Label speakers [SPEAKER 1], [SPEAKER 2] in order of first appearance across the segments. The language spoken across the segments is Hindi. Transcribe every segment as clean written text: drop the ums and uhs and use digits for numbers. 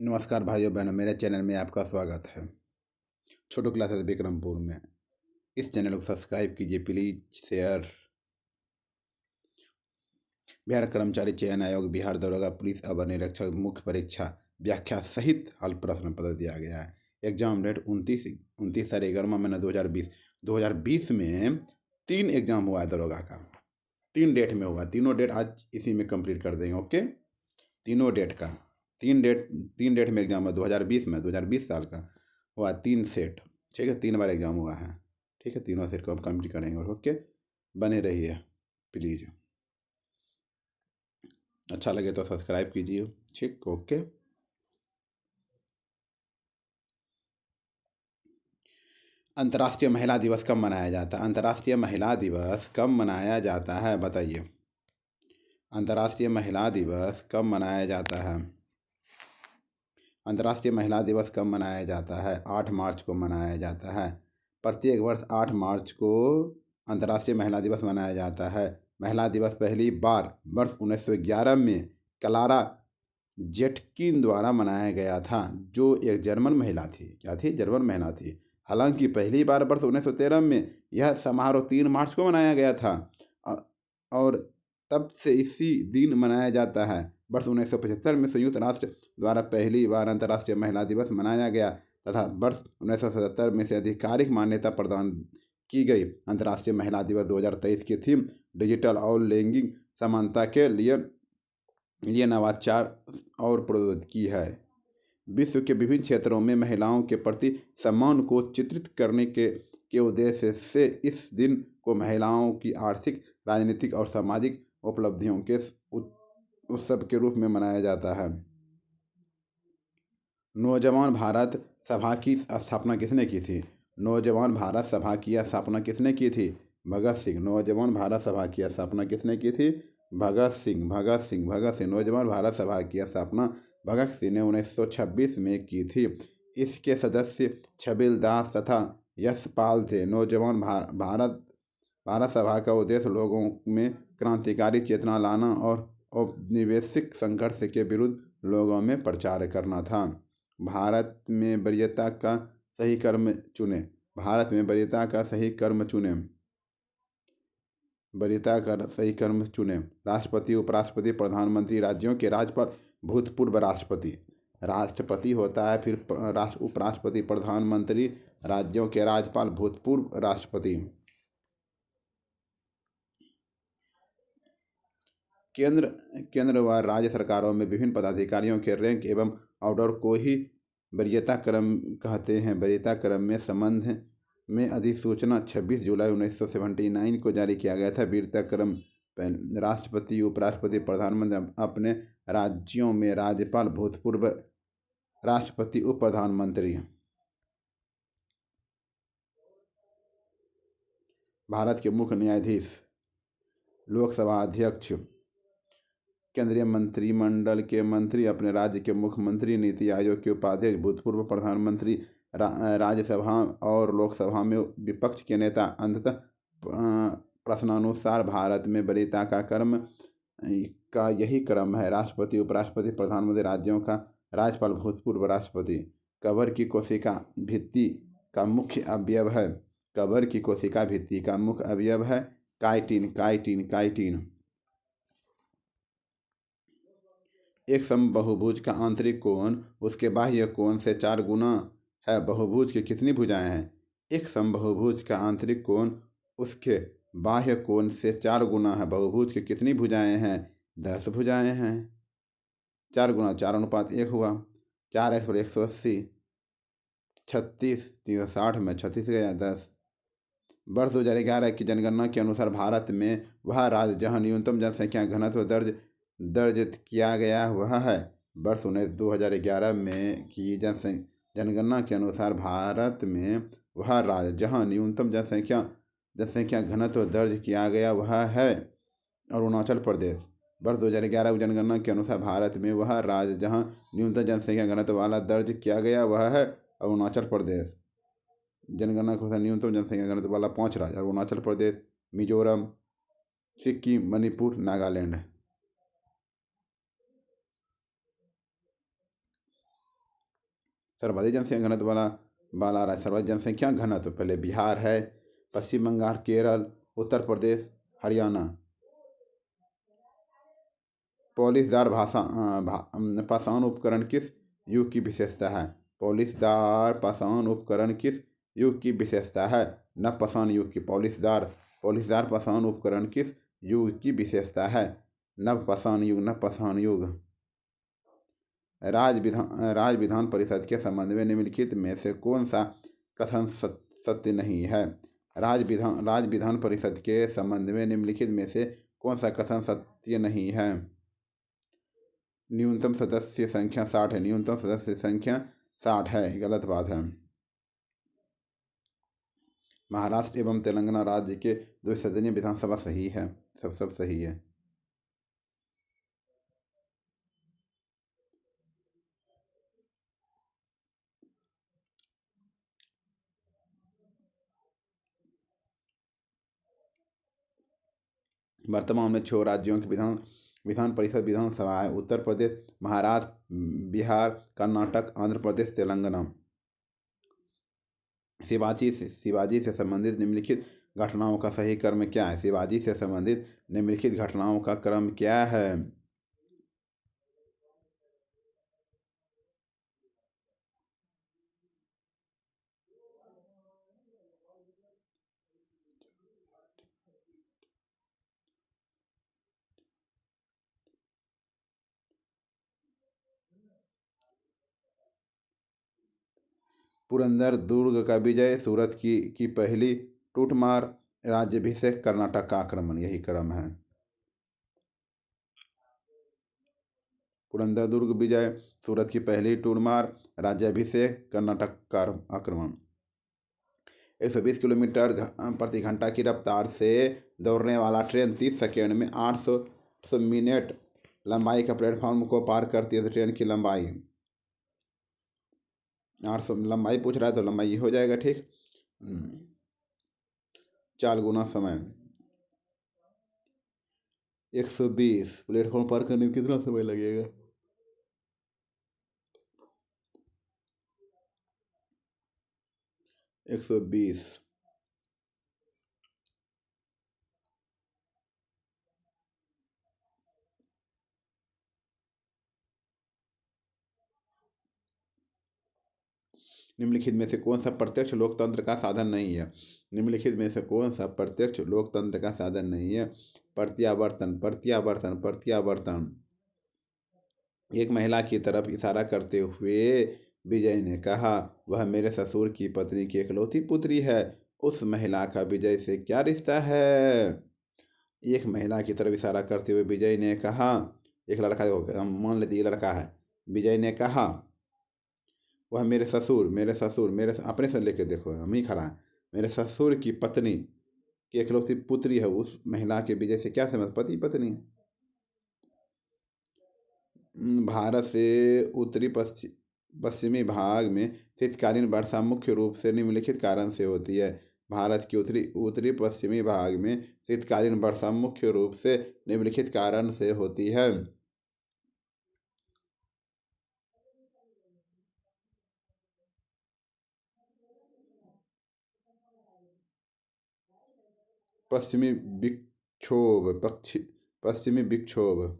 [SPEAKER 1] नमस्कार भाइयों बहनों, मेरे चैनल में आपका स्वागत है। छोटू क्लासेस विक्रमपुर में इस चैनल को सब्सक्राइब कीजिए प्लीज। शेयर। बिहार कर्मचारी चयन आयोग, बिहार दरोगा, पुलिस अवर निरीक्षक मुख्य परीक्षा व्याख्या सहित हल प्रश्न पत्र दिया गया है। एग्जाम डेट 29/11 2020 में 3 एग्जाम हुआ है दरोगा का। 3 डेट में हुआ, तीनों डेट आज इसी में कंप्लीट कर देंगे। ओके, तीनों डेट का 3 डेट में एग्जाम हुआ। 2020 साल का हुआ 3 सेट। ठीक है, 3 बार एग्जाम हुआ है। ठीक है, तीनों सेट को हम कंप्लीट करेंगे। ओके, बने रहिए प्लीज़। अच्छा लगे तो सब्सक्राइब कीजिए। ठीक, ओके। अंतर्राष्ट्रीय महिला दिवस कब मनाया जाता है? अंतर्राष्ट्रीय महिला दिवस कब मनाया जाता है, बताइए। अंतर्राष्ट्रीय महिला दिवस कब मनाया जाता है? अंतर्राष्ट्रीय महिला दिवस कब मनाया जाता है? 8 मार्च को मनाया जाता है। प्रत्येक वर्ष 8 मार्च को अंतर्राष्ट्रीय महिला दिवस मनाया जाता है। महिला दिवस पहली बार वर्ष 1911 में क्लारा जेटकिन द्वारा मनाया गया था, जो एक जर्मन महिला थी। क्या थी? जर्मन महिला थी। हालांकि पहली बार वर्ष 1913 में यह समारोह 3 मार्च को मनाया गया था और तब से इसी दिन मनाया जाता है। वर्ष 1975 में संयुक्त राष्ट्र द्वारा पहली बार अंतर्राष्ट्रीय महिला दिवस मनाया गया तथा वर्ष 1977 में से आधिकारिक मान्यता प्रदान की गई। अंतर्राष्ट्रीय महिला दिवस 2023 की थीम डिजिटल और लैंगिक समानता के लिए नवाचार और प्रौद्योगिकी है। विश्व के विभिन्न क्षेत्रों में महिलाओं के प्रति सम्मान को चित्रित करने के उद्देश्य से इस दिन को महिलाओं की आर्थिक, राजनीतिक और सामाजिक उपलब्धियों के उत्सव के रूप में मनाया जाता है। नौजवान भारत सभा की स्थापना किसने की थी? नौजवान भारत सभा की स्थापना किसने की थी? भगत सिंह। नौजवान भारत सभा की स्थापना किसने की थी? भगत सिंह। नौजवान भारत सभा की स्थापना भगत सिंह ने 1926 में की थी। इसके सदस्य छबिल दास तथा यशपाल थे। नौजवान भारत सभा का उद्देश्य लोगों में क्रांतिकारी चेतना लाना और औपनिवेशिक संघर्ष के विरुद्ध लोगों में प्रचार करना था। भारत में वरीयता का सही कर्म चुने। भारत में वरीयता का सही कर्म चुने। वरीयता का सही कर्म चुने। राष्ट्रपति, उपराष्ट्रपति, प्रधानमंत्री, राज्यों के राज्यपाल, भूतपूर्व राष्ट्रपति। राष्ट्रपति होता है, फिर उपराष्ट्रपति, प्रधानमंत्री, राज्यों के राज्यपाल, भूतपूर्व राष्ट्रपति। केंद्र व राज्य सरकारों में विभिन्न पदाधिकारियों के रैंक एवं ऑर्डर को ही वरीयता क्रम कहते हैं। वरीयता क्रम में संबंध में अधिसूचना 26 जुलाई 1979 को जारी किया गया था। वरीयता क्रम राष्ट्रपति, उपराष्ट्रपति, प्रधानमंत्री अपने राज्यों में राज्यपाल, भूतपूर्व राष्ट्रपति, उप प्रधानमंत्री। भारत के मुख्य न्यायाधीश, लोकसभा अध्यक्ष, केंद्रीय मंत्रिमंडल के मंत्री, अपने राज्य के मुख्यमंत्री, नीति आयोग के उपाध्यक्ष, भूतपूर्व प्रधानमंत्री, राज्यसभा और लोकसभा में विपक्ष के नेता। अंततः प्रश्नानुसार भारत में वरीयता का यही क्रम है। राष्ट्रपति, उपराष्ट्रपति, प्रधानमंत्री, राज्यों का राज्यपाल, भूतपूर्व राष्ट्रपति। कबर की कोशिका भित्ति का मुख्य अवयव है। कबर की कोशिका भित्ति का मुख्य अवयव है काइटिन। एक समबहुभुज का आंतरिक कोण उसके बाह्य कोण से 4 गुना है। बहुभुज की कितनी भुजाएं हैं? एक समबहुभुज का आंतरिक कोण उसके बाह्य कोण से 4 गुना है। बहुभुज की कितनी भुजाएं हैं? 10 भुजाएं हैं। 4 गुना 4:1 हुआ। 4x पर 180, 36, 360 में 36 गया 10। वर्ष 2011 की जनगणना के अनुसार भारत में वह राज्य जहां न्यूनतम जनसंख्या घनत्व दर्ज किया गया वह है। वर्ष 2011 में की जनगणना के अनुसार भारत में वह राज्य जहां न्यूनतम जनसंख्या घनत्व दर्ज किया गया वह है अरुणाचल प्रदेश। वर्ष 2011 की जनगणना के अनुसार भारत में वह राज्य जहां न्यूनतम जनसंख्या घनत्व वाला दर्ज किया गया वह है अरुणाचल प्रदेश। जनगणना के अनुसार न्यूनतम जनसंख्या घनत्व वाला 5 राज्य: अरुणाचल प्रदेश, मिजोरम, सिक्किम, मणिपुर, नागालैंड। सर्वाधिक जनसंख्या घनत्व वाला वाला राज्य, सर्वाधिक जनसंख्या घनत्व पहले बिहार है, पश्चिम बंगाल, केरल, उत्तर प्रदेश, हरियाणा। पॉलिशदार पाषाण उपकरण किस युग की विशेषता है? पॉलिशदार पाषाण उपकरण किस युग की विशेषता है? नवपाषाण युग की। पॉलिशदार पाषाण उपकरण किस युग की विशेषता है? नवपाषाण युग। राज्य विधान परिषद के संबंध में निम्नलिखित में से कौन सा कथन सत्य नहीं है? राज्य विधान परिषद के संबंध में निम्नलिखित में से कौन सा कथन सत्य नहीं है? न्यूनतम सदस्य संख्या 60 है। न्यूनतम सदस्य संख्या 60 है, गलत बात है। महाराष्ट्र एवं तेलंगाना राज्य के द्विसदनीय विधानसभा सही है, सब सही है। वर्तमान में 6 राज्यों की विधान परिषद विधानसभा है। उत्तर प्रदेश, महाराष्ट्र, बिहार, कर्नाटक, आंध्र प्रदेश, तेलंगाना। शिवाजी से संबंधित निम्नलिखित घटनाओं का सही क्रम क्या है? शिवाजी से संबंधित निम्नलिखित घटनाओं का क्रम क्या है? पुरंदर दुर्ग का विजय, सूरत की पहली टूटमार, राज्याभिषेक, कर्नाटक का आक्रमण, यही क्रम है। पुरंदर दुर्ग विजय, सूरत की पहली टूटमार, राज्याभिषेक, कर्नाटक का आक्रमण। 120 किलोमीटर प्रति घंटा की रफ्तार से दौड़ने वाला ट्रेन 30 सेकेंड में 800 मिनट लंबाई का प्लेटफॉर्म को पार करती है। तो ट्रेन की लंबाई 800 लंबाई पूछ रहा है तो लंबाई हो जाएगा, ठीक। 4 गुना समय। 120 प्लेटफॉर्म पार करने में कितना समय लगेगा? 120 निम्नलिखित में से कौन सा प्रत्यक्ष लोकतंत्र का साधन नहीं है? निम्नलिखित में से कौन सा प्रत्यक्ष लोकतंत्र का साधन नहीं है? प्रत्यावर्तन। एक महिला की तरफ इशारा करते हुए विजय ने कहा, वह मेरे ससुर की पत्नी की इकलौती पुत्री है। उस महिला का विजय से क्या रिश्ता है? एक महिला की तरफ इशारा करते हुए विजय ने कहा, एक लड़का, मान लेते ये लड़का है। विजय ने कहा, वह मेरे अपने से लेके देखो, हम ही खड़ा है, मेरे ससुर की पत्नी की इकलौती पुत्री है। उस महिला के विजय से क्या समझ? पति पत्नी। भारत से पश्चिमी भाग में शीतकालीन वर्षा मुख्य रूप से निम्नलिखित कारण से होती है। भारत के उत्तरी पश्चिमी भाग में शीतकालीन वर्षा मुख्य रूप से निम्नलिखित कारण से होती है। पश्चिमी विक्षोभ।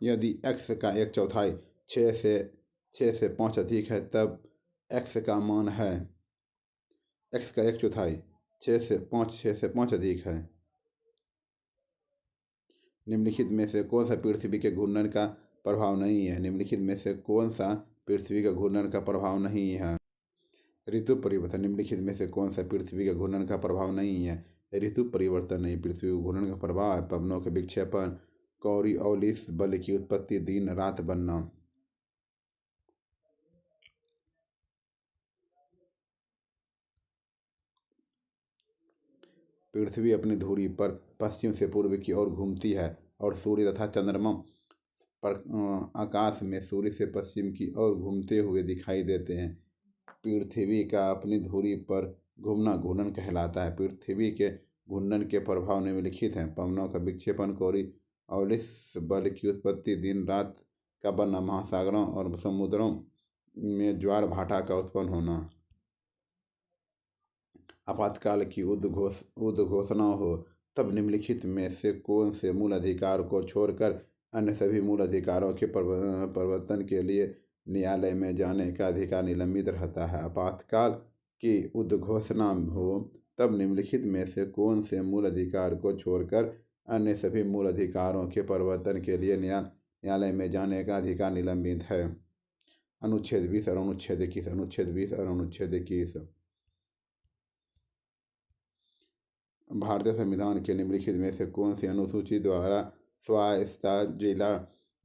[SPEAKER 1] यदि x का 1/4 6 से 5 अधिक है, तब x का मान है। x का 1/4 6 से 5 अधिक है। निम्नलिखित में से कौन सा पृथ्वी के घूर्णन का प्रभाव नहीं है? निम्नलिखित में से कौन सा पृथ्वी का घूर्णन का प्रभाव नहीं है? ऋतु परिवर्तन। निम्नलिखित में से कौन सा पृथ्वी का घूर्णन का प्रभाव नहीं है? ऋतु परिवर्तन नहीं, पृथ्वी के घूर्णन का प्रभाव है पवनों के विक्षेपण, कॉरियोलिस बल की उत्पत्ति, दिन रात बनना। पृथ्वी अपनी धुरी पर पश्चिम से पूर्व की ओर घूमती है और सूर्य तथा चंद्रमा पर आकाश में सूर्य से पश्चिम की ओर घूमते हुए दिखाई देते हैं। पृथ्वी का अपनी धुरी पर घूमना घूर्णन कहलाता है। पृथ्वी के घूर्णन के प्रभाव निम्नलिखित हैं। पवनों का विक्षेपण, कोरियोलिस बल की उत्पत्ति, दिन रात का बनना, महासागरों और समुद्रों में ज्वार भाटा का उत्पन्न होना। आपातकाल की उद्घोषणा हो तब निम्नलिखित में से कौन से मूल अधिकार को छोड़कर अन्य सभी मूल अधिकारों के प्रवर्तन के लिए न्यायालय में जाने का अधिकार निलंबित रहता है। आपातकाल की उद्घोषणा हो तब निम्नलिखित में से कौन से मूल अधिकार को छोड़कर अन्य सभी मूल अधिकारों के प्रवर्तन के लिए न्यायालय में जाने का अधिकार निलंबित है। अनुच्छेद 20 और अनुच्छेद 21। अनुच्छेद 20 और अनुच्छेद 21। भारतीय संविधान के निम्नलिखित में से कौन सी अनुसूची द्वारा स्वायत्तता जिला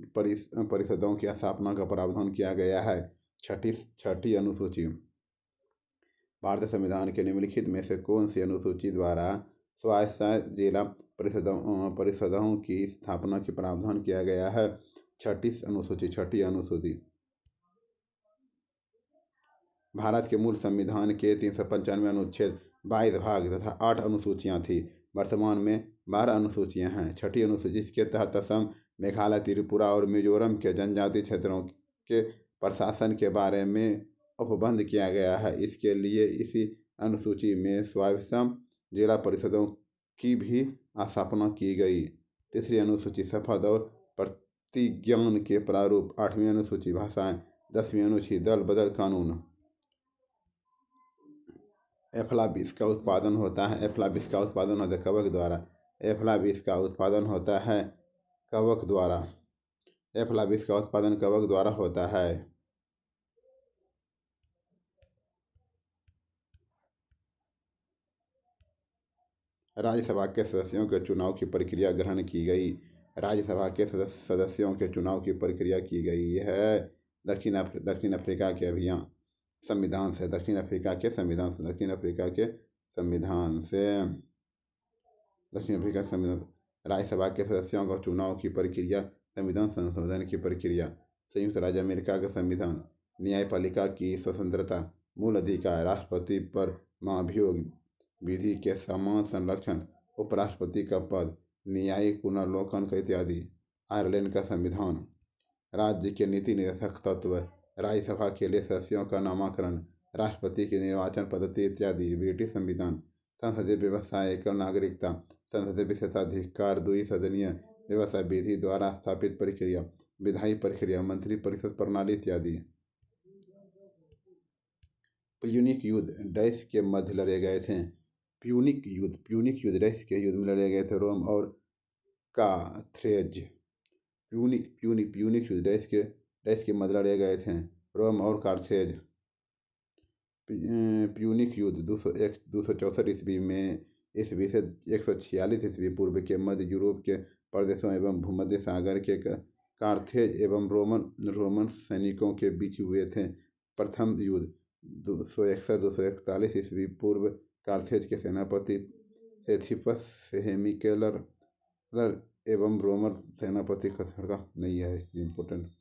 [SPEAKER 1] परिषदों की स्थापना का प्रावधान किया गया है? छठी अनुसूची। भारतीय संविधान के निम्नलिखित में से कौन सी अनुसूची द्वारा स्वायत्तता जिला परिषदों की स्थापना का प्रावधान किया गया है? छठी अनुसूची। भारत के मूल संविधान के 395 अनुच्छेद 22 भाग तथा 8 अनुसूचियां थी। वर्तमान में 12 अनुसूचियां हैं। छठी अनुसूची के तहत असम, मेघालय, त्रिपुरा और मिजोरम के जनजातीय क्षेत्रों के प्रशासन के बारे में उपबंध किया गया है। इसके लिए इसी अनुसूची में स्वायत्तता जिला परिषदों की भी स्थापना की गई। तीसरी अनुसूची शपथ और प्रतिज्ञान के प्रारूप। 8वीं अनुसूची भाषाएं। 10वीं अनुसूची दल बदल कानून। एफ्लाबिस का उत्पादन होता है। एफ्लाबिस का उत्पादन होता है कवक द्वारा। एफ्लाबिस का उत्पादन होता है कवक द्वारा। एफ्लाबिस का उत्पादन कवक द्वारा होता है। राज्यसभा के सदस्यों के चुनाव की प्रक्रिया ग्रहण की गई। राज्यसभा के सदस्यों के चुनाव की प्रक्रिया की गई है दक्षिण अफ्रीका के अभियान संविधान से। दक्षिण अफ्रीका के संविधान राज्यसभा के सदस्यों का चुनाव की प्रक्रिया, संविधान संशोधन की प्रक्रिया। संयुक्त राज्य अमेरिका का संविधान। न्यायपालिका की स्वतंत्रता, मूल अधिकार, राष्ट्रपति पर महाभियोग विधि के समान संरक्षण, उपराष्ट्रपति का पद, न्यायिक पुनर्लोकन का इत्यादि। आयरलैंड का संविधान। राज्य के नीति निर्देशक तत्व, राज्यसभा के लिए सदस्यों का नामांकन, राष्ट्रपति की निर्वाचन पद्धति इत्यादि। ब्रिटिश संविधान। संसदीय व्यवस्था, एकल नागरिकता, संसदीय विशेषाधिकार, द्विसदनीय व्यवस्था, विधि द्वारा स्थापित प्रक्रिया, विधायी प्रक्रिया, मंत्री परिषद प्रणाली इत्यादि। प्यूनिक युद्ध डैश के मध्य लड़े गए थे? प्यूनिक युद्ध डैश के युद्ध में लड़े गए थे? रोम और कार्थेज। प्यूनिक युद्ध डैश के मध्य लड़े गए थे? रोम और कार्थेज। प्यूनिक युद्ध 264 ईस्वी से 146 ईस्वी पूर्व के मध्य यूरोप के प्रदेशों एवं भूमध्य सागर के कार्थेज एवं रोमन सैनिकों के बीच हुए थे। प्रथम युद्ध 261-241 ईस्वी पूर्व कार्थेज के सेनापति सेथिफस हेमिकेलर एवं रोमन सेनापति नहीं है इम्पोर्टेंट।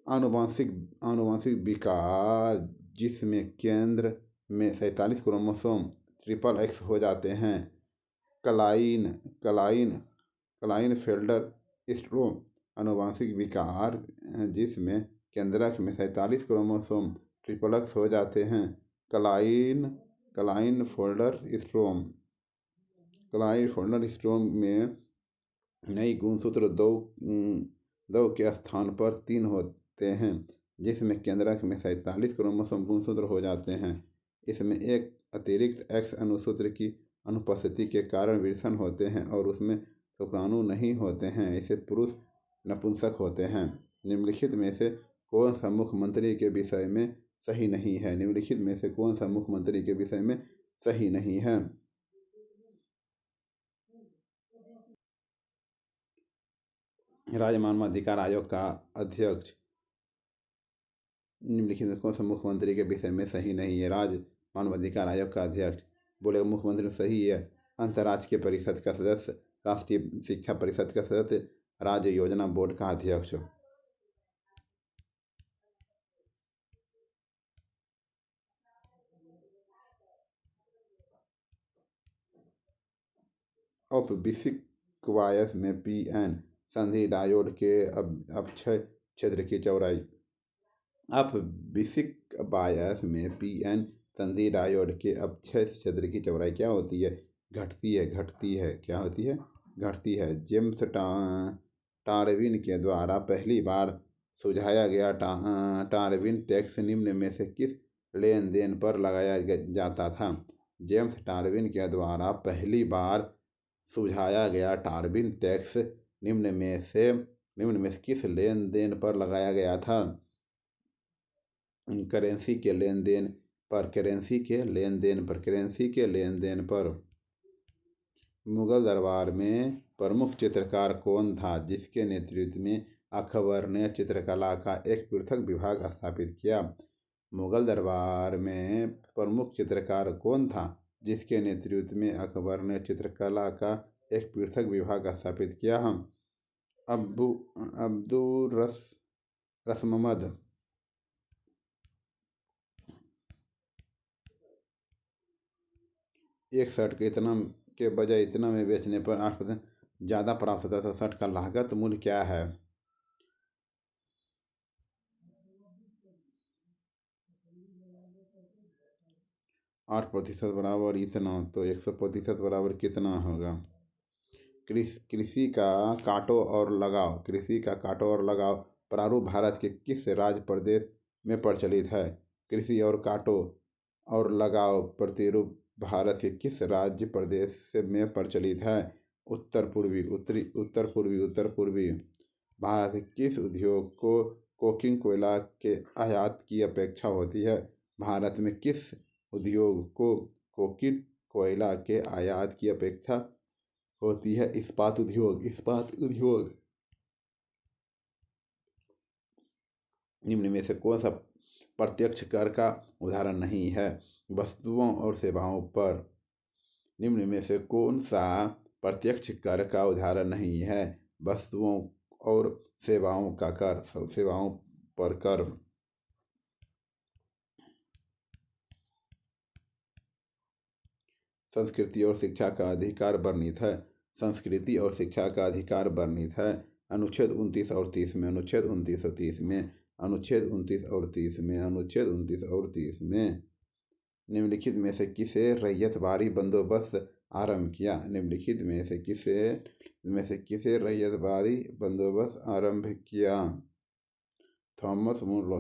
[SPEAKER 1] आनुवंशिक विकार जिसमें केंद्र में 47 क्रोमोसोम XXX हो जाते हैं। Klinefelter syndrome. आनुवंशिक विकार जिसमें केंद्रक में 47 क्रोमोसोम XXX हो जाते हैं। क्लाइनफेल्टर सिंड्रोम में नई गुणसूत्र दो के स्थान पर 3 होते हैं, जिसमें केंद्रक में 47 क्रोमोसोम गुणसूत्र हो जाते हैं। इसमें एक अतिरिक्त X अनुसूत्र की अनुपस्थिति के कारण विषम होते हैं और उसमें शुक्राणु नहीं होते हैं। इसे पुरुष नपुंसक होते हैं। निम्नलिखित में से कौन सा मुख्यमंत्री के विषय में सही नहीं है? निम्नलिखित में से कौन सा मुख्यमंत्री के विषय में सही नहीं है? राज्य मानवाधिकार आयोग का अध्यक्ष निम्नलिखित में कौन सा मुख्यमंत्री के विषय में सही नहीं है? राज्य मानवाधिकार आयोग का अध्यक्ष बोले मुख्यमंत्री सही है। अंतर्राष्ट्रीय परिषद का सदस्य, राष्ट्रीय शिक्षा परिषद का सदस्य, राज्य योजना बोर्ड का अध्यक्ष। औपविसिक में पीएन संधि डायोड के अपक्षय क्षेत्र की चौड़ाई। अपविसिक में पीएन संधि डायोड के अपक्षय क्षेत्र की चौड़ाई क्या होती है? घटती है। क्या होती है? घटती है। जेम्स डार्विन के द्वारा पहली बार सुझाया गया डार्विन टैक्स निम्न में से किस लेन देन पर लगाया जाता था? जेम्स डार्विन के द्वारा पहली बार सुझाया गया डार्विन टैक्स निम्न में से किस लेन देन पर लगाया गया था? करेंसी के लेन देन पर। मुगल दरबार में प्रमुख चित्रकार कौन था जिसके नेतृत्व में अकबर ने चित्रकला का एक पृथक विभाग स्थापित किया? मुगल दरबार में प्रमुख चित्रकार कौन था जिसके नेतृत्व में अकबर ने चित्रकला का एक पृथक विभाग स्थापित किया? अब्दुल रसममद। एक शर्ट के के बजाय इतना में बेचने पर 8% ज़्यादा प्राप्त होता है तो शर्ट का लागत मूल्य क्या है? 8% बराबर इतना, तो 100% बराबर कितना होगा? कृषि का काटो और लगाओ प्रारूप भारत के किस राज्य प्रदेश में प्रचलित है? कृषि और काटो और लगाओ प्रतिरूप भारत के किस राज्य प्रदेश में प्रचलित है? उत्तर पूर्वी। भारत के किस उद्योग को कोकिंग कोयला के आयात की अपेक्षा होती है? भारत में किस उद्योग को कोकिंग कोयला के आयात की अपेक्षा होती है? इस्पात उद्योग। निम्न में से कौन सा प्रत्यक्ष कर का उदाहरण नहीं है? वस्तुओं और सेवाओं पर। निम्न में से कौन सा प्रत्यक्ष कर का उदाहरण नहीं है? वस्तुओं और सेवाओं पर कर। संस्कृति और शिक्षा का अधिकार वर्णित है। अनुच्छेद 29 और 30 में। निम्नलिखित में से किसे रैयतवाड़ी बंदोबस्त आरंभ किया? Thomas Munro.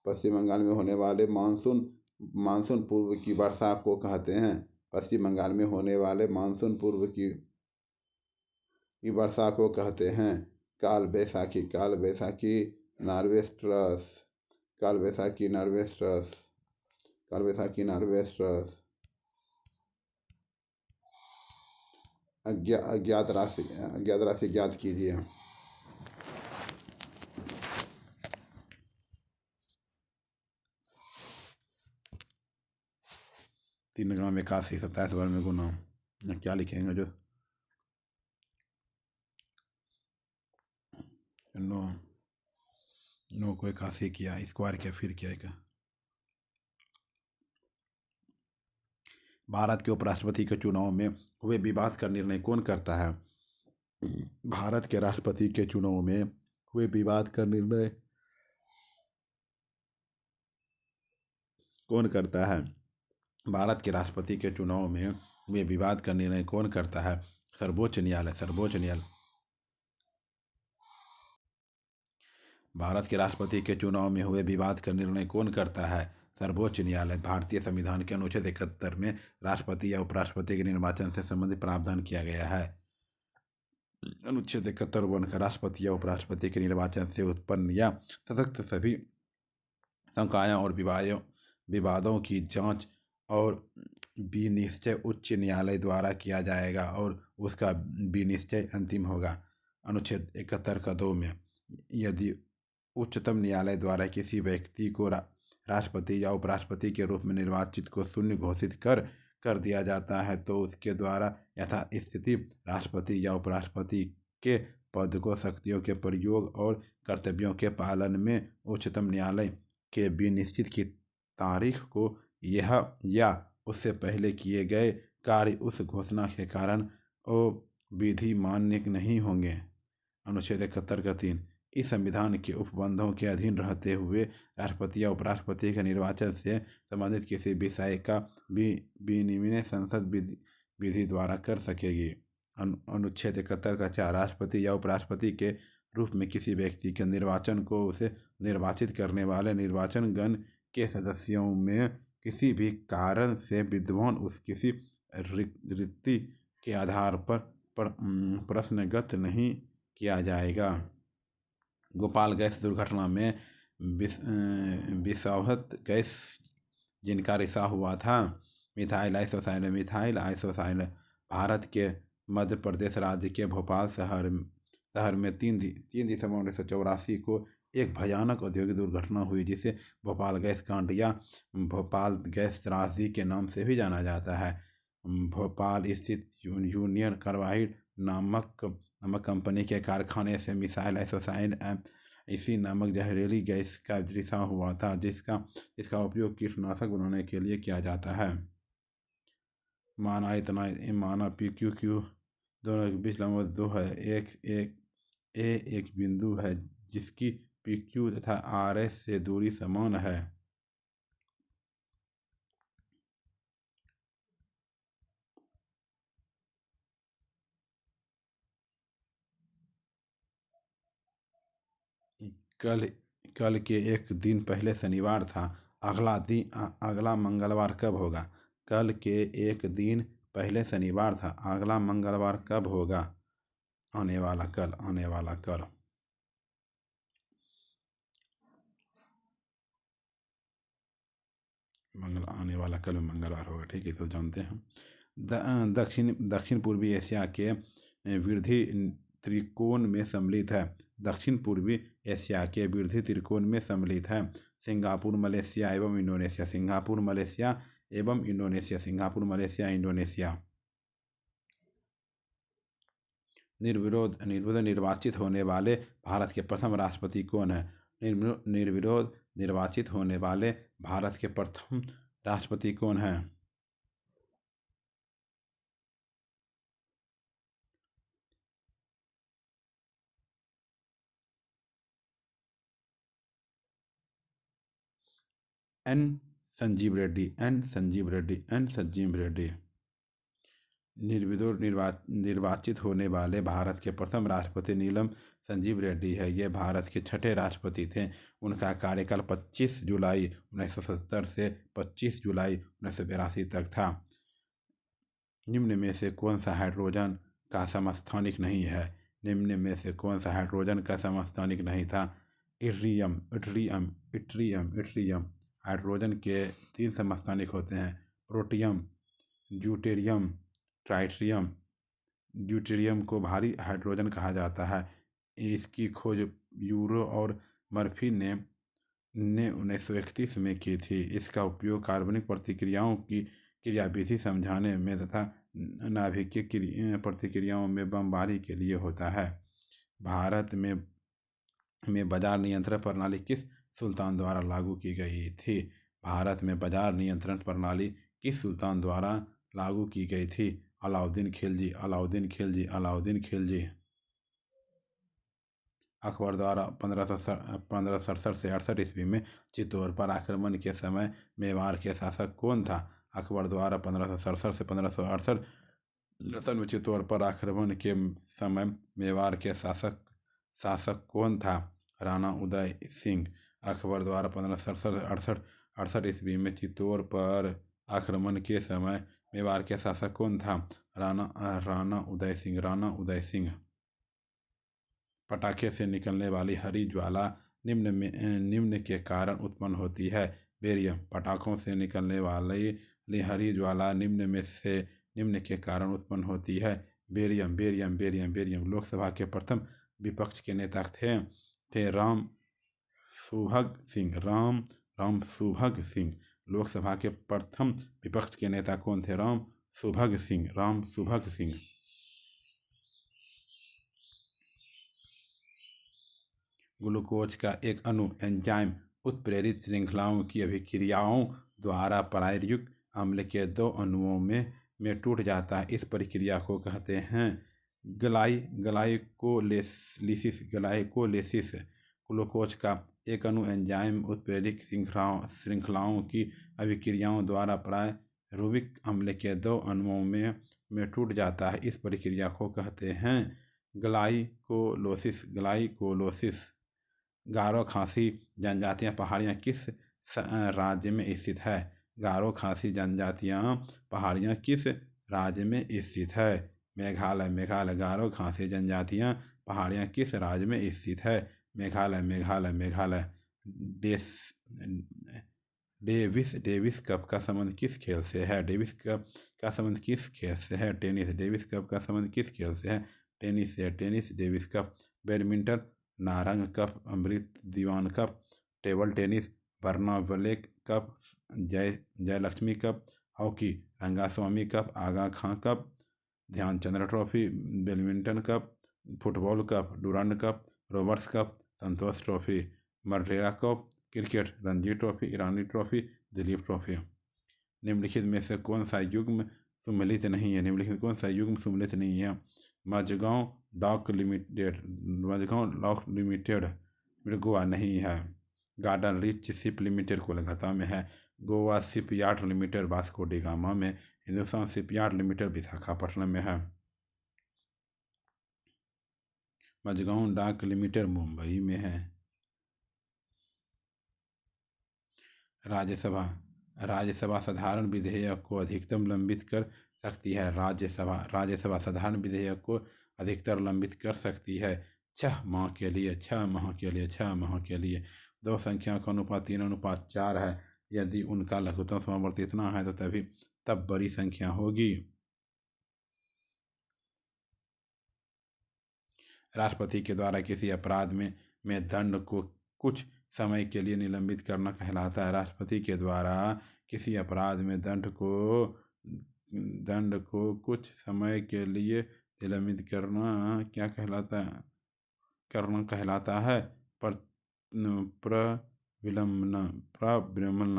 [SPEAKER 1] पश्चिम बंगाल में होने वाले मानसून पूर्व की वर्षा को कहते हैं? पश्चिम बंगाल में होने वाले मानसून पूर्व की वर्षा को कहते हैं काल बैसाखी नार्वेस्ट्रस। अज्ञात राशि ज्ञात कीजिए। 3 ग्राम 81, 27 बार में गुना। क्या लिखेंगे? जो नो को 81 किया, स्क्वायर किया, फिर क्या? भारत के उपराष्ट्रपति के चुनाव में हुए विवाद का निर्णय कौन करता है? भारत के राष्ट्रपति के चुनाव में हुए विवाद का निर्णय कौन करता है? भारत के राष्ट्रपति के चुनाव में हुए विवाद का निर्णय कौन करता है? सर्वोच्च न्यायालय। भारत के राष्ट्रपति के चुनाव में हुए विवाद का निर्णय कौन करता है? सर्वोच्च न्यायालय। भारतीय संविधान के अनुच्छेद 71 में राष्ट्रपति या उपराष्ट्रपति के निर्वाचन से संबंधित प्रावधान किया गया है। अनुच्छेद 71 का राष्ट्रपति या उपराष्ट्रपति के निर्वाचन से उत्पन्न या सशक्त सभी शंकाओं और विवादों की जांच और विनिश्चय उच्च न्यायालय द्वारा किया जाएगा और उसका विनिश्चय अंतिम होगा। अनुच्छेद 71 का 2 में यदि उच्चतम न्यायालय द्वारा किसी व्यक्ति को राष्ट्रपति या उपराष्ट्रपति के रूप में निर्वाचित को शून्य घोषित कर दिया जाता है तो उसके द्वारा यथास्थिति राष्ट्रपति या उपराष्ट्रपति के पद को शक्तियों के प्रयोग और कर्तव्यों के पालन में उच्चतम न्यायालय के विनिश्चित की तारीख को यह या उससे पहले किए गए कार्य उस घोषणा के कारण विधि मान्य नहीं होंगे। अनुच्छेद 71 का 3 इस संविधान के उपबंधों के अधीन रहते हुए राष्ट्रपति या उपराष्ट्रपति के निर्वाचन से संबंधित किसी विषय का विनिमय संसद विधि द्वारा कर सकेगी। अनुच्छेद 71 का 4 राष्ट्रपति या उपराष्ट्रपति के रूप में किसी व्यक्ति के निर्वाचन को उसे निर्वाचित करने वाले निर्वाचन गण के सदस्यों में किसी भी कारण से विद्वान उस किसी रिक्ति के आधार पर प्रश्नगत नहीं किया जाएगा। भोपाल गैस दुर्घटना में विषाक्त गैस जिनका रिसाव हुआ था मिथाइल आइसोसाइल भारत के मध्य प्रदेश राज्य के भोपाल शहर में 3 दिसंबर 1984 को एक भयानक औद्योगिक दुर्घटना हुई जिसे भोपाल गैस कांड या भोपाल गैस त्रासदी के नाम से भी जाना जाता है। भोपाल स्थित यूनियन कार्बाइड नामक कंपनी के कारखाने से मिसाइल आइसोसाइड इसी नामक जहरीली गैस का रिसाव हुआ था जिसका उपयोग कीटनाशक बनाने के लिए किया जाता है। माना PQ दोनों के बीच लंबवत 2 है। एक बिंदु है जिसकी PQ तथा RS से दूरी समान है। कल के एक दिन पहले शनिवार था। अगला मंगलवार कब होगा? कल के एक दिन पहले शनिवार था। अगला मंगलवार कब होगा? आने वाला कल। आने वाला कल मंगलवार होगा। ठीक है, तो जानते हैं। दक्षिण पूर्वी एशिया के वृद्धि त्रिकोण में सम्मिलित है। दक्षिण पूर्वी एशिया के वृद्धि त्रिकोण में सम्मिलित है सिंगापुर, मलेशिया एवं इंडोनेशिया। निर्विरोध निर्वाचित होने वाले भारत के प्रथम राष्ट्रपति कौन है? निर्विरोध निर्वाचित होने वाले भारत के प्रथम राष्ट्रपति कौन है? एन संजीव रेड्डी। निर्विरोध निर्वाचित होने वाले भारत के प्रथम राष्ट्रपति नीलम संजीव रेड्डी है। ये भारत के 6ठे राष्ट्रपति थे। उनका कार्यकाल 25 जुलाई 1970 से 25 जुलाई 1982 तक था। निम्न में से कौन सा हाइड्रोजन का समस्थानिक नहीं है? निम्न में से कौन सा हाइड्रोजन का समस्थानिक नहीं था? इट्रियम। हाइड्रोजन के 3 समस्थानिक होते हैं, प्रोटियम, ड्यूटेरियम, ट्राइटियम। ड्यूटेरियम को भारी हाइड्रोजन कहा जाता है। इसकी खोज यूरो और मर्फी ने 1931 में की थी। इसका उपयोग कार्बनिक प्रतिक्रियाओं की क्रियाविधि समझाने में तथा नाभिकीय प्रतिक्रियाओं में बमबारी के लिए होता है। भारत में बाजार नियंत्रण प्रणाली किस सुल्तान द्वारा लागू की गई थी? भारत में बाजार नियंत्रण प्रणाली किस सुल्तान द्वारा लागू की गई थी? अलाउद्दीन खिलजी। अकबर द्वारा 1567 से 68 ईस्वी में चित्तौड़ पर आक्रमण के समय मेवाड़ के शासक कौन था? अकबर द्वारा 1567 से 1568 में चित्तौड़ पर आक्रमण के समय मेवाड़ के शासक कौन था? राणा उदय सिंह। अकबर द्वारा 1567-68 ईस्वी में चित्तौड़ पर आक्रमण के समय मेवाड़ के शासक कौन था? राणा उदय सिंह। पटाखे से निकलने वाली हरी ज्वाला निम्न के कारण उत्पन्न होती है। बेरियम। पटाखों से निकलने वाली हरी ज्वाला निम्न के कारण उत्पन्न होती है। बेरियम। लोकसभा के प्रथम विपक्ष के नेता थे सुभग सिंह। राम सुभग सिंह। लोकसभा के प्रथम विपक्ष के नेता कौन थे? राम सुभग सिंह। ग्लूकोज का एक अणु एंजाइम उत्प्रेरित श्रृंखलाओं की अभिक्रियाओं द्वारा प्रायोगिक अम्ल के दो अणुओं में टूट जाता है। इस प्रक्रिया को कहते हैं ग्लाइकोलिसिस। ग्लूकोज का एक अणु एंजाइम उत्प्रेरित श्रृंखलाओं की अभिक्रियाओं द्वारा प्रायोगिक अम्ल के दो अणुओं में टूट जाता है। इस प्रक्रिया को कहते हैं ग्लाइकोलोसिस। गारो खासी जनजातियाँ पहाड़ियाँ किस राज्य में स्थित है? गारो खासी जनजातियाँ पहाड़ियाँ किस राज्य में स्थित है? मेघालय। गारो खासी जनजातियाँ पहाड़ियाँ किस राज्य में स्थित है? मेघालय। डेविस कप का संबंध किस खेल से है? डेविस कप का संबंध किस खेल से है? टेनिस। डेविस कप का संबंध किस खेल से है? टेनिस से। Davis cup. Badminton Narang cup, Amrit Diwan cup. Table tennis Barna Bellack cup, Jayalakshmi cup. Hockey Rangaswamy cup, Aga Khan cup. Dhyanchand trophy, badminton cup. Football cup, Durand cup. Roberts cup, Santosh trophy. मर्रेरा cup. Cricket Ranji trophy, Irani trophy, Duleep trophy. निम्नलिखित में से कौन सा युग्म सम्मिलित नहीं है? माझगांव डॉक लिमिटेड गोवा नहीं है। Garden Reach ship limited Kolkata में है। Goa shipyard limited Vasco da Gama में। Hindustan shipyard limited Visakhapatnam में है। माझगांव डाक लिमिटेड मुंबई में है। राज्यसभा साधारण विधेयक को अधिकतम लंबित कर सकती है। राज्यसभा साधारण विधेयक को अधिकतर लंबित कर सकती है 6 माह के लिए। दो संख्या का अनुपात 3:4 है। यदि उनका लघुत्तम समावर्ती इतना है तो तब बड़ी संख्या होगी। राष्ट्रपति के द्वारा किसी अपराध में दंड को कुछ समय के लिए निलंबित करना कहलाता है। राष्ट्रपति के द्वारा किसी अपराध में दंड को कुछ समय के लिए निलंबित करना क्या कहलाता है? प्रविलंबन।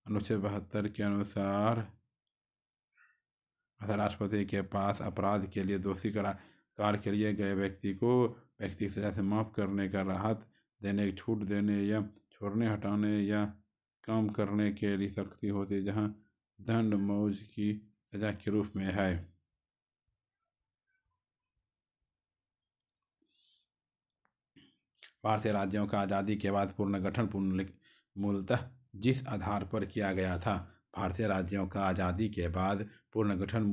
[SPEAKER 1] अनुच्छेद 72 के अनुसार राष्ट्रपति के पास अपराध के लिए दोषी करार के लिए गए व्यक्ति की सजा से माफ करने का, राहत देने, छूट देने या छोड़ने, हटाने या कम करने के लिए शक्ति होती है, जहां दंड मौत की सजा के रूप में है। भारतीय राज्यों का आज़ादी के बाद पुनर्गठन मूलतः जिस आधार पर किया गया था? भारतीय राज्यों का आज़ादी के बाद पुनर्गठन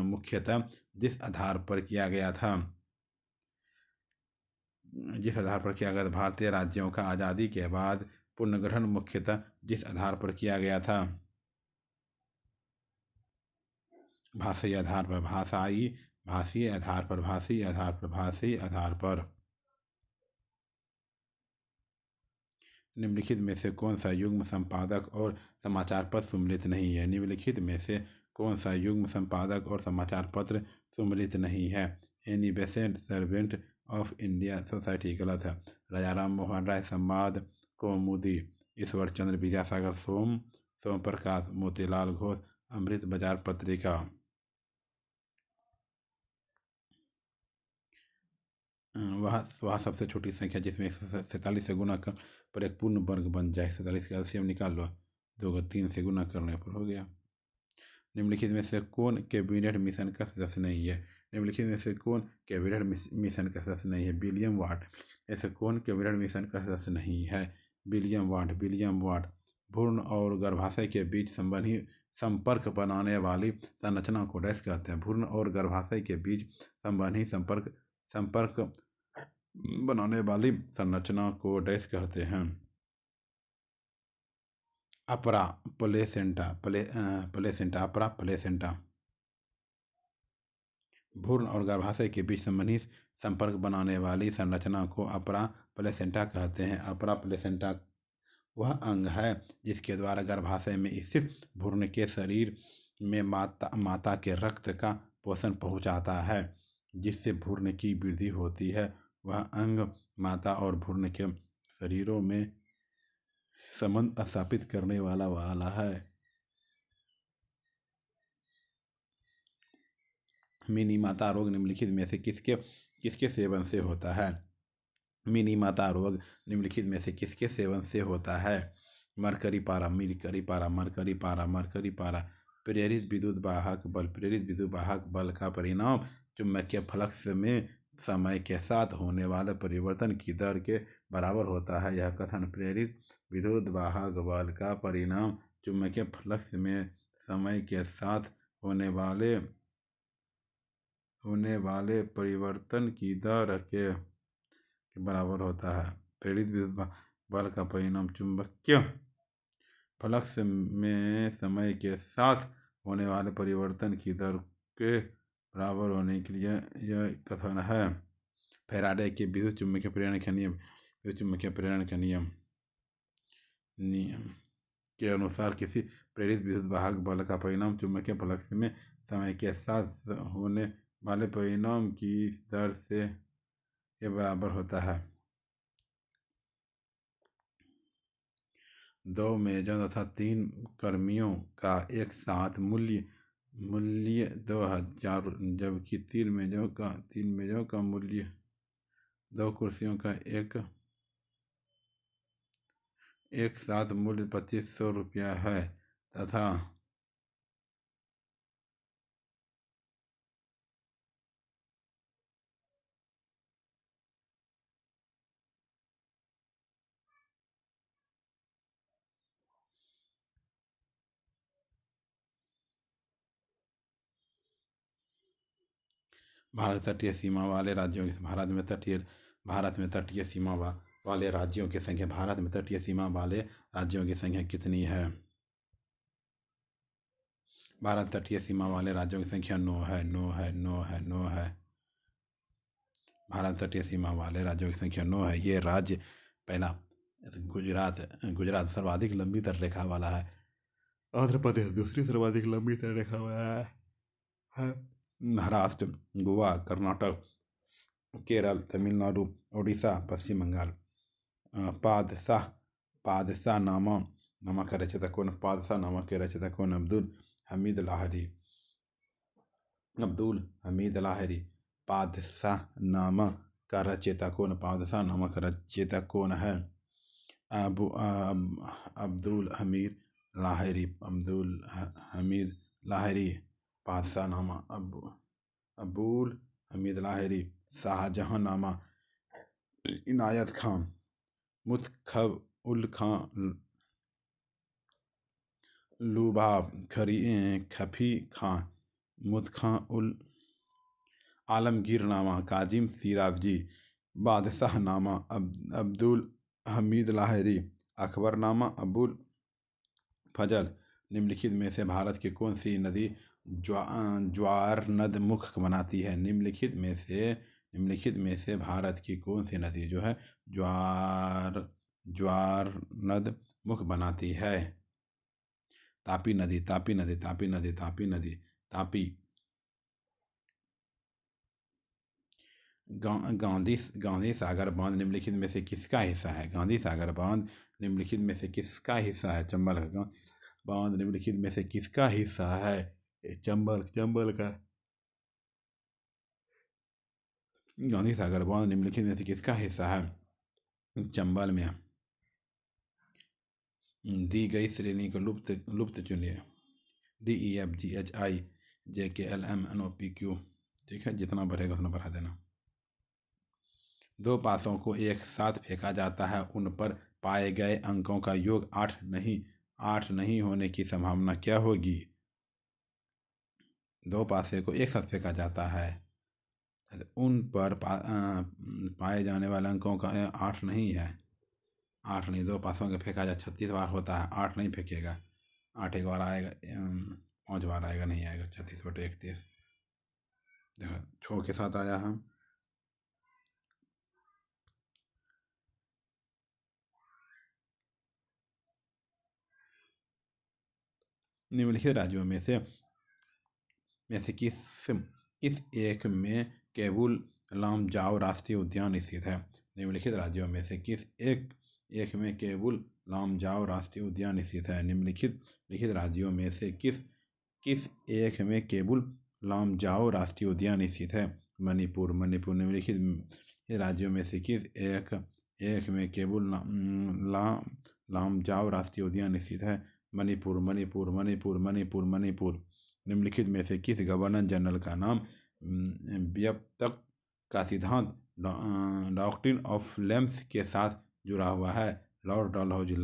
[SPEAKER 1] मुख्यतः जिस आधार पर किया गया था? भारतीय राज्यों का आज़ादी के बाद पुनर्गठन मुख्यतः जिस आधार पर किया गया था? भाषाई आधार पर। निम्नलिखित में से कौन सा युग्म संपादक और समाचार पत्र सम्मिलित नहीं है? निम्नलिखित में से कौन सा युग्म संपादक और समाचार पत्र सम्मिलित नहीं है? Annie Besant servant of India society गलत है। राजाराम मोहन राय संवाद कौमुदी। ईश्वर चंद्र विद्यासागर सोम प्रकाश। मोतीलाल घोष अमृत बाजार पत्रिका। वह सबसे छोटी संख्या जिसमें 147 से गुना कर पर एक पूर्ण वर्ग बन जाए। 47 का एलसीएम निकाल लो, 2 को 3 से गुना करने पर हो गया। निम्नलिखित में से कौन कैबिनेट मिशन का सदस्य नहीं है? निम्नलिखित में से कौन कैबिनेट मिशन का सदस्य नहीं है? विलियम वाट। ऐसे कौन कैबिनेट मिशन का सदस्य नहीं है? विलियम वाट। भ्रूण और गर्भाशय के बीच संपर्क बनाने वाली संरचना को डैश कहते हैं? भ्रूण और गर्भाशय के बीच संपर्क बनाने वाली संरचना को डैश कहते हैं? अपरा प्लेसेंटा। अपरा प्लेसेंटा। भ्रूण और गर्भाशय के बीच संपर्क बनाने वाली संरचना को अपरा प्लेसेंटा कहते हैं। अपरा प्लेसेंटा वह अंग है जिसके द्वारा गर्भाशय में स्थित भ्रूण के शरीर में माता के रक्त का पोषण पहुंचाता है, जिससे भ्रूण की वृद्धि होती है। वह अंग माता और भ्रूण के शरीरों में संबंध स्थापित करने वाला है। मिनी माता रोग निम्नलिखित में से किसके सेवन से होता है? मिनी माता रोग निम्नलिखित में से किसके सेवन से होता है? मरकरी पारा प्रेरित विद्युत वाहक बल का परिणाम चुंबकीय फ्लक्स में समय के साथ होने वाले परिवर्तन की दर के बराबर होता है। यह कथन प्रेरित विद्युत वाहक बल का परिणाम चुंबकीय फ्लक्स में समय के साथ होने वाले परिवर्तन की दर के बराबर होता है। प्रेरित विद्युत बल का परिणाम चुंबकीय फ्लक्स में समय के साथ होने वाले परिवर्तन की दर के बराबर होने के लिए यह कथन है। फैराडे के विद्युत चुम्बकीय प्रेरण के नियम के अनुसार किसी प्रेरित विद्युत वाहक बल का परिणाम चुंबकीय फ्लक्स में समय के साथ होने वाले परिणाम की दर से के बराबर होता है। 2 मेजों तथा 3 कर्मियों का एक साथ मूल्य 2000, जबकि 3 मेजों का मूल्य 2 कुर्सियों का एक साथ मूल्य 2500 रुपया है तथा भारत में तटीय सीमा वाले राज्यों की संख्या भारत में तटीय सीमा वाले राज्यों की संख्या कितनी है? भारत तटीय सीमा वाले राज्यों की संख्या 9 है। भारत तटीय सीमा वाले राज्यों की संख्या 9 है। ये राज्य पहला गुजरात सर्वाधिक लंबी तटरेखा वाला है। आंध्र प्रदेश दूसरी सर्वाधिक लंबी तटरेखा वाला है। महाराष्ट्र, गोवा, कर्नाटक, केरल, तमिलनाडु, उड़ीसा, पश्चिम बंगाल। पादशाहनामा के रचयिता कौन? पादशाहनामा के रचयिता कौन? अब्दुल हमीद लाहिरी। पादशाहनामा का रचयिता कौन है? अब्दुल हमीद लाहिरी। पादशाहनामा अबुल हमीद लाहिरी। शाहजहांनामा इनायत खान। मुतखब उल खान लुबाब खफी खान। मुतखा उल आलमगीरनामा काजिम सिराजी। बादशाहनामा अब्दुल हमीद लाहिरी। अकबरनामा अबुल फजल। निम्नलिखित में से भारत की कौन सी नदी ज्वार नद मुख बनाती है? निम्नलिखित में से भारत की कौन सी नदी जो है ज्वार नद मुख बनाती है? तापी नदी। गांधी सागर बांध निम्नलिखित में से किसका हिस्सा है? गांधी सागर बांध निम्नलिखित में से किसका हिस्सा है? चंबल का बांध निम्नलिखित में से किसका हिस्सा है? चंबल का। गांधी सागर बांध निम्नलिखित में से किसका हिस्सा है? चंबल में। दी गई श्रेणी को लुप्त चुनिए। DEFGHIJKLMNOPQ। ठीक है, जितना बढ़ेगा उतना बढ़ा देना। 2 पासों को एक साथ फेंका जाता है, उन पर पाए गए अंकों का योग 8 नहीं होने की संभावना क्या होगी? 2 पासे को एक साथ फेंका जाता है, उन पर पाए जाने वाले अंकों का 8 नहीं है। 8 नहीं, 2 पासों के फेंका जाए 36 बार होता है, 8 नहीं फेंकेगा। 8 एक बार आएगा, 5 बार आएगा, नहीं आएगा। 36/31 देखो 6 के साथ आया है। निम्नलिखित राज्यों में से किस एक में केबुल लामजाओ राष्ट्रीय उद्यान स्थित है? निम्नलिखित राज्यों में से किस एक में केबुल लामजाओ राष्ट्रीय उद्यान स्थित है? निम्नलिखित राज्यों में से किस एक में केबुल लामजाओ राष्ट्रीय उद्यान स्थित है? मणिपुर। निम्नलिखित राज्यों में से किस एक में केबुल लामजाओ राष्ट्रीय उद्यान स्थित है? मणिपुर। निम्नलिखित में से किस गवर्नर जनरल का नाम व्यापक का सिद्धांत डॉक्ट्रिन ऑफ लेम्स के साथ जुड़ा हुआ है? लॉर्ड डलहौजी।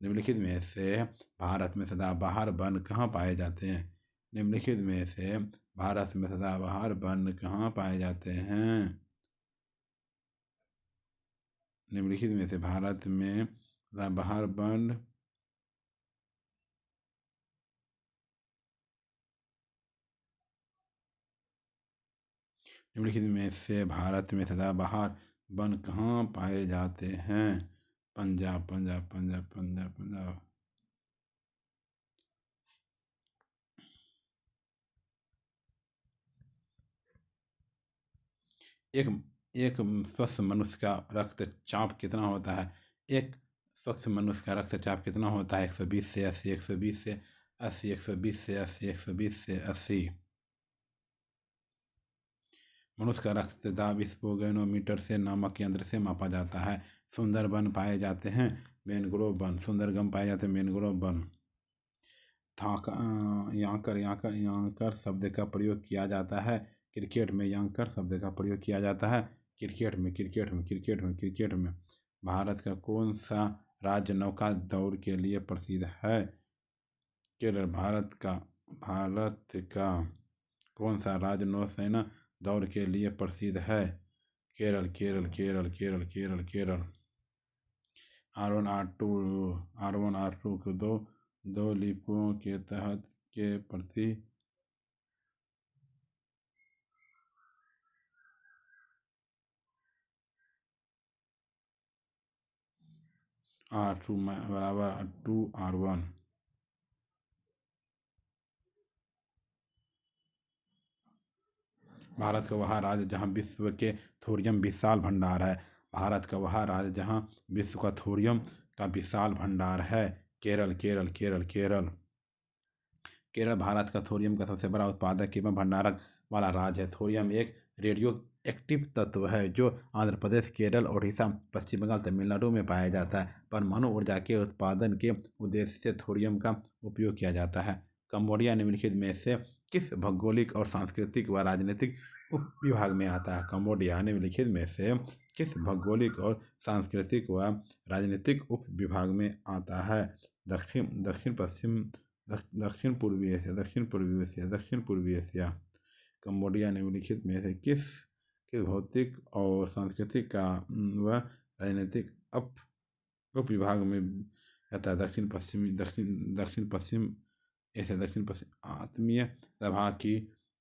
[SPEAKER 1] निम्नलिखित में से भारत में सदाबहार वन कहाँ पाए जाते हैं? निम्नलिखित में से भारत में सदाबहार वन कहाँ पाए जाते हैं? निम्नलिखित में से भारत में सदाबहार वन निम्नलिखित में से भारत में सदाबहार वन कहाँ पाए जाते हैं? पंजाब। एक स्वस्थ मनुष्य का रक्तचाप कितना होता है? एक स्वस्थ मनुष्य का रक्तचाप कितना होता है? 120 से 80, 120 से 80, 120 से 80, 120 से 80। मनुष्य का रक्तदाब स्पोगेनोमीटर से नामक यंत्र से मापा जाता है। सुंदरबन पाए जाते हैं मैनग्रोव वन। सुंदरबन पाए जाते हैं मैनग्रोव वन। यांकर शब्द का प्रयोग किया जाता है क्रिकेट में। यांकर शब्द का प्रयोग किया जाता है क्रिकेट में। भारत का कौन सा राज्य नौका दौड़ के लिए प्रसिद्ध है? केरल। भारत का कौन सा राज्य नौसेना दौड़ के लिए प्रसिद्ध है? केरल। R1 R2 को दो लिपियों के तहत के प्रति R2 बराबर 2R1। भारत का वह राज्य जहाँ विश्व के थोरियम विशाल भंडार है। भारत का वह राज्य जहाँ विश्व का थोरियम का विशाल भंडार है। केरल। भारत का थोरियम का सबसे बड़ा उत्पादक एवं भंडारक वाला राज्य है। थोरियम एक रेडियो एक्टिव तत्व है जो आंध्र प्रदेश, केरल, ओडिशा, पश्चिम बंगाल, तमिलनाडु में पाया जाता है। परमाणु ऊर्जा के उत्पादन के उद्देश्य से थोरियम का उपयोग किया जाता है। कंबोडिया निम्नलिखित में से किस भौगोलिक और सांस्कृतिक व राजनीतिक उप विभाग में आता है? कंबोडिया निम्नलिखित में से किस भौगोलिक और सांस्कृतिक व राजनीतिक उप विभाग में आता है? दक्षिण पूर्वी एशिया। कंबोडिया निम्नलिखित में से किस भौतिक और सांस्कृतिक का व राजनीतिक उप विभाग में आता है? दक्षिण पश्चिम एशिया।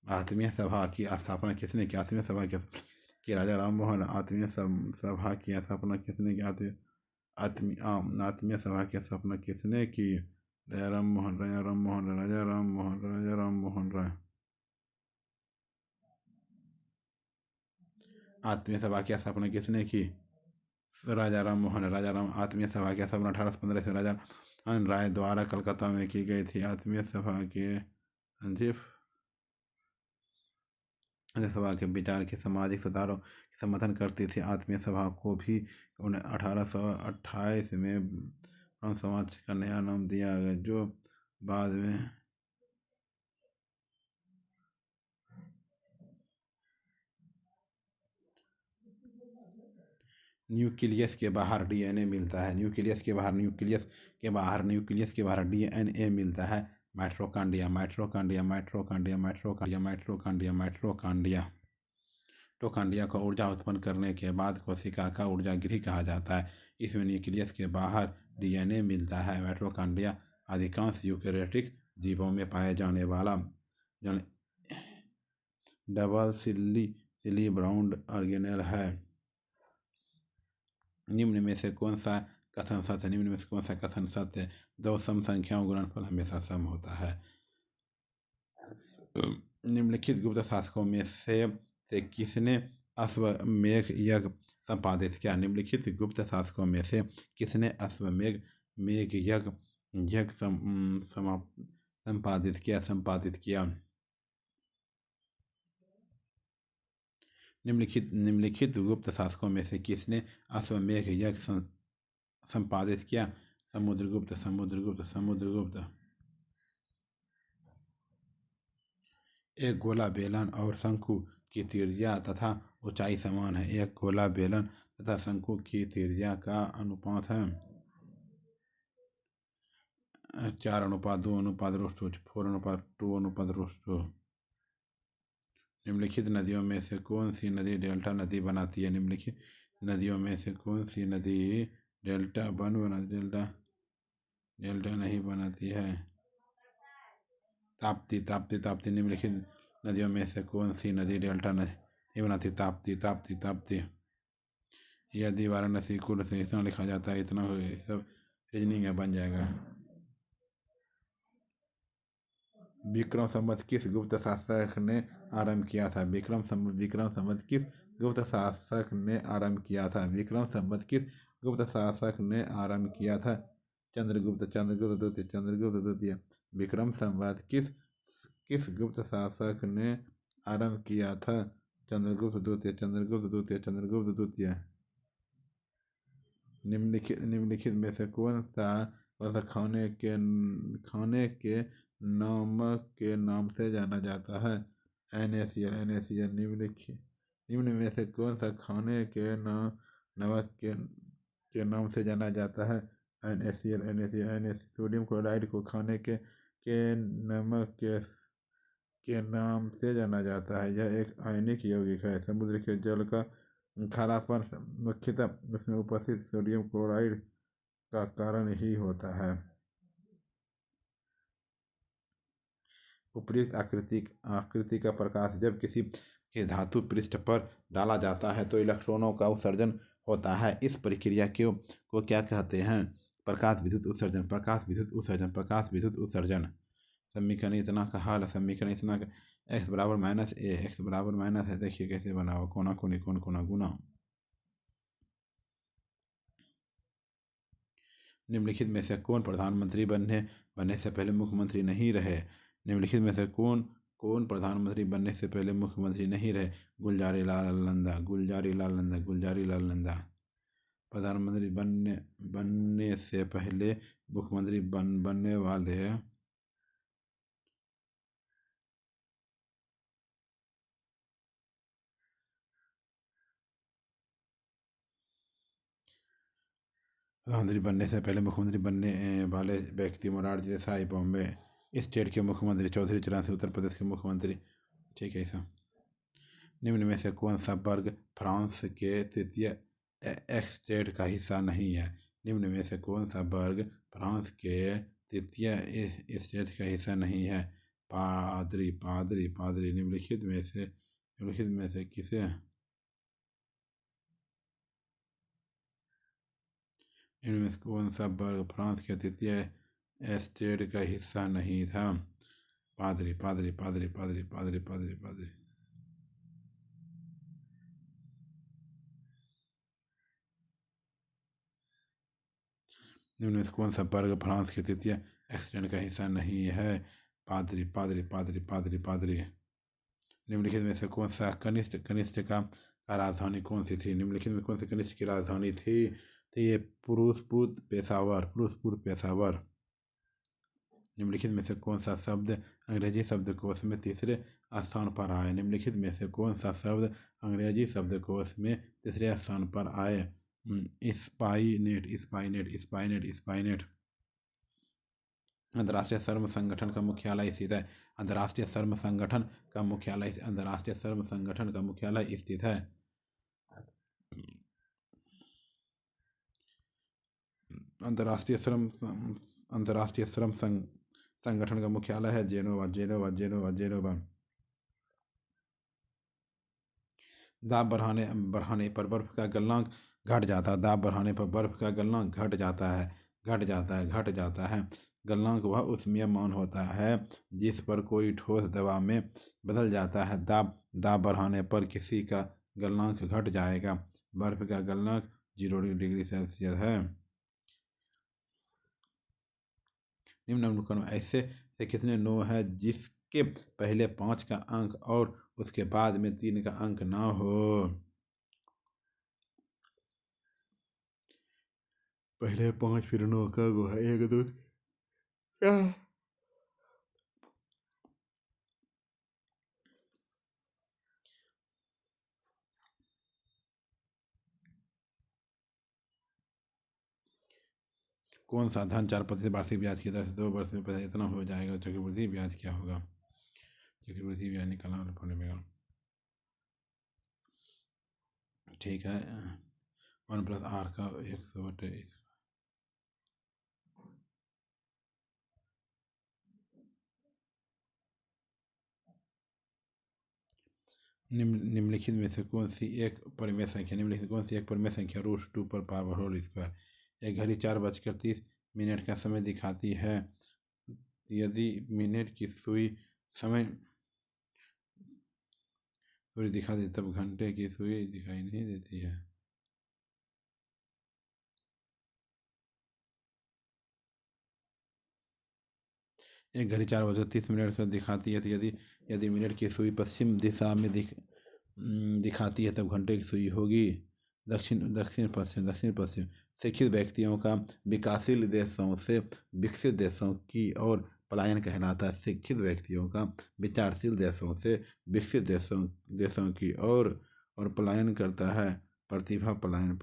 [SPEAKER 1] आत्मीय सभा की स्थापना किसने की? आत्मीय सभा की राजा राम मोहन। आत्मीय सभा की स्थापना किसने की? आत्मीय सभा की स्थापना किसने की? राजा राम मोहन राय। आत्मीय सभा की स्थापना किसने की? राजा राम आत्मीय सभा की स्थापना 1815 में राजा राम राय द्वारा कलकत्ता में की गई थी। आत्मीय सभा के विचार के सामाजिक सुधारों के समर्थन करती थी। आत्मीय सभा को भी 1828 में ब्रह्म समाज का नया नाम दिया गया जो बाद में न्यूक्लियस के बाहर डीएनए मिलता है। न्यूक्लियस के बाहर डीएनए मिलता है। माइटोकॉन्ड्रिया। माइटोकॉन्ड्रिया को ऊर्जा उत्पन्न करने के बाद कोशिका का ऊर्जा गृह कहा जाता है। इसमें न्यूक्लियस के बाहर डीएनए मिलता है। माइटोकॉन्ड्रिया अधिकांश यूकेरियोटिक जीवों में पाए जाने वाला डबल सिली बाउंड ऑर्गेनेल है। निम्न में से कौन सा कथन सत्य है? निम्न में से कौन सा कथन सत्य है? दो सम संख्याओं गुणनफल हमेशा सम होता है। निम्नलिखित गुप्त शासकों में से किसने अश्वमेध यज्ञ संपादित किया? निम्नलिखित गुप्त शासकों में से किसने अश्वमेध यज्ञ संपादित किया? निम्नलिखित गुप्त शासकों में से किसने अश्वमेध यज्ञ संपादित किया? समुद्रगुप्त। एक गोला बेलन और शंकु की त्रिज्या तथा ऊंचाई समान है। एक गोला बेलन तथा शंकु की त्रिज्या का अनुपात है 4:2:4:2 4:2:2। निम्नलिखित नदियों में से कौन सी नदी डेल्टा नदी बनाती है? निम्नलिखित नदियों में से कौन सी नदी डेल्टा नहीं बनाती है? ताप्ती। निम्नलिखित नदियों में से कौन सी नदी डेल्टा नहीं बनाती? ताप्ती। यदि वाराणसी कुल से इतना लिखा जाता है, इतना सब रीजनिंग बन जाएगा। विक्रम संवत किस गुप्त शासक ने आरंभ किया था? विक्रम संवत किस गुप्त शासक ने आरंभ किया था? विक्रम संवत किस गुप्त शासक ने आरंभ किया था? चंद्रगुप्त द्वितीय। विक्रम संवत किस गुप्त शासक ने आरंभ किया था? चंद्रगुप्त द्वितीय। निम्नलिखित में से कौन सा खाने के नमक के नाम से जाना जाता है? NaCl। निम्न में से कौन सा खाने के नमक के नाम से जाना जाता है? NaCl। सोडियम क्लोराइड को खाने के नमक के नाम से जाना जाता है। यह एक आयनिक यौगिक है। समुद्र के जल का खारापन मुख्यतः उसमें उपस्थित सोडियम क्लोराइड का कारण ही होता है। उपयुक्त आकृति का प्रकाश जब किसी के धातु पृष्ठ पर डाला जाता है तो इलेक्ट्रॉनों का उत्सर्जन होता है। इस प्रक्रिया को क्या कहते हैं? प्रकाश विद्युत उत्सर्जन। समीकरण इतना का हल। x बराबर माइनस है। देखिए कैसे बना हुआ, कोना गुना। निम्नलिखित में से कौन प्रधानमंत्री बनने से पहले मुख्यमंत्री नहीं रहे? निम्नलिखित में से कौन प्रधानमंत्री बनने से पहले मुख्यमंत्री नहीं रहे? गुलजारी लाल नंदा। प्रधानमंत्री बनने से पहले मुख्यमंत्री बनने वाले मुख्यमंत्री बनने वाले व्यक्ति मोरारजी देसाई बॉम्बे स्टेट के मुख्यमंत्री, चौधरी चरण सिंह उत्तर प्रदेश के मुख्यमंत्री। ठीक है ऐसा। निम्न में से कौन सा वर्ग फ्रांस के तृतीय एक्सटेट का हिस्सा नहीं है? निम्न में से कौन सा वर्ग फ्रांस के तृतीय स्टेट का हिस्सा नहीं है? पादरी। निम्नलिखित में से किसे इनमें से कौन सा वर्ग फ्रांस के तृतीय स्टेट का हिस्सा नहीं था? पादरी। निम्न में से कौन सा वर्ग फ्रांस के तृतीय स्टेट का हिस्सा नहीं है? पादरी। निम्नलिखित में से कौन सा कनिष्ठ का राजधानी कौन सी थी? निम्नलिखित में कौन सी कनिष्ठ की राजधानी थी? ये पुरुषपुर पेशावर। निम्नलिखित में से कौन सा शब्द अंग्रेजी शब्दकोश में तीसरे स्थान पर आए? निम्नलिखित में से कौन सा शब्द अंग्रेजी शब्दकोश में तीसरे स्थान पर आए? स्पाइनेट। अंतर्राष्ट्रीय श्रम संगठन का मुख्यालय स्थित है। अंतर्राष्ट्रीय श्रम संगठन का मुख्यालय स्थित है। अंतर्राष्ट्रीय श्रम संगठन का मुख्यालय है जेनेवा। दाब बढ़ाने पर बर्फ का गलनांक घट जाता है। दाब बढ़ाने पर बर्फ का गलनांक घट जाता है, घट जाता है, घट जाता है। गलनांक वह ऊष्मीयमान होता है जिस पर कोई ठोस दबाव में बदल जाता है। दाब बढ़ाने पर किसी का गलनांक घट जाएगा। बर्फ का गलनांक 0 डिग्री सेल्सियस है। निम्न अनुक्रम ऐसे से कितने नो है जिसके पहले 5 का अंक और उसके बाद में 3 का अंक ना हो। पहले 5 फिर 9 का गो है 1 2 कौन सा धन 4% वार्षिक ब्याज की दर से 2 वर्ष में पैसा इतना हो जाएगा। चक्रवृद्धि ब्याज क्या होगा। चक्रवृद्धि ब्याज निकालना और पढ़ने में ठीक है। 1+r का 100/। निम्नलिखित में से कौन सी एक परिमेय संख्या √2 पर पावर होल स्क्वायर। एक घड़ी 4:30 का समय दिखाती है। यदि मिनट की सुई समय दिखाती तब घंटे की सुई दिखाई नहीं देती है। एक घड़ी 4:30 का दिखाती है तो यदि मिनट की सुई पश्चिम दिशा में दिखाती है तब घंटे की सुई होगी दक्षिण पश्चिम। शिक्षित व्यक्तियों का विकासशील देशों से विकसित देशों की ओर पलायन कहलाता है। शिक्षित व्यक्तियों का विचारशील देशों से विकसित देशों की ओर और पलायन करता है। प्रतिभा पलायन।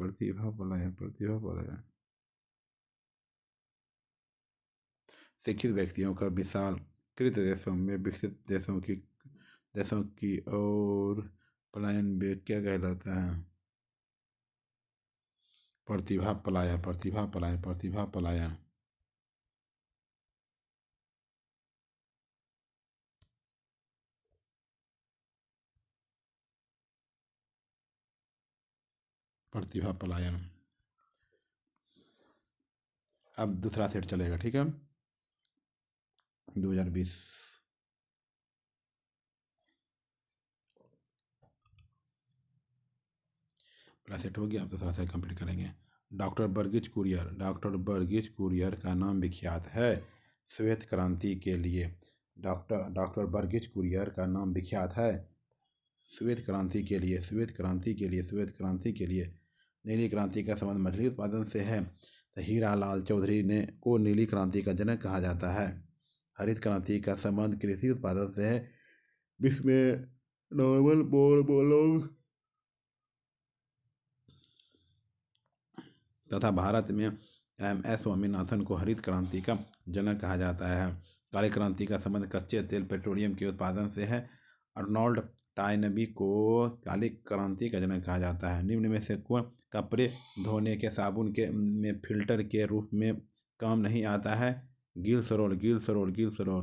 [SPEAKER 1] शिक्षित व्यक्तियों का विशालकृत देशों में विकसित देशों की ओर पलायन क्या कहलाता है। प्रतिभा पलायन। प्रतिभा पलायन। अब दूसरा सेट चलेगा, ठीक है। 2020 पहला सेट हो गया। अब दूसरा सेट कंप्लीट करेंगे। डॉक्टर बर्गिज कुरियर का नाम विख्यात है श्वेत क्रांति के लिए। डॉक्टर बर्गिज कुरियर का नाम विख्यात है श्वेत क्रांति के लिए। नीली क्रांति का संबंध मछली उत्पादन से है तो हीरा लाल चौधरी को नीली क्रांति का जनक कहा जाता है। हरित क्रांति का संबंध कृषि उत्पादन से है। विश्व में नॉर्मल बोलोग तथा भारत में MS स्वामीनाथन को हरित क्रांति का जनक कहा जाता है। काली क्रांति का संबंध कच्चे तेल पेट्रोलियम के उत्पादन से है। अर्नोल्ड टायनबी को काली क्रांति का जनक कहा जाता है। निम्न में से कौन कपड़े धोने के साबुन में फिल्टर के रूप में काम नहीं आता है। गिल्सरोल।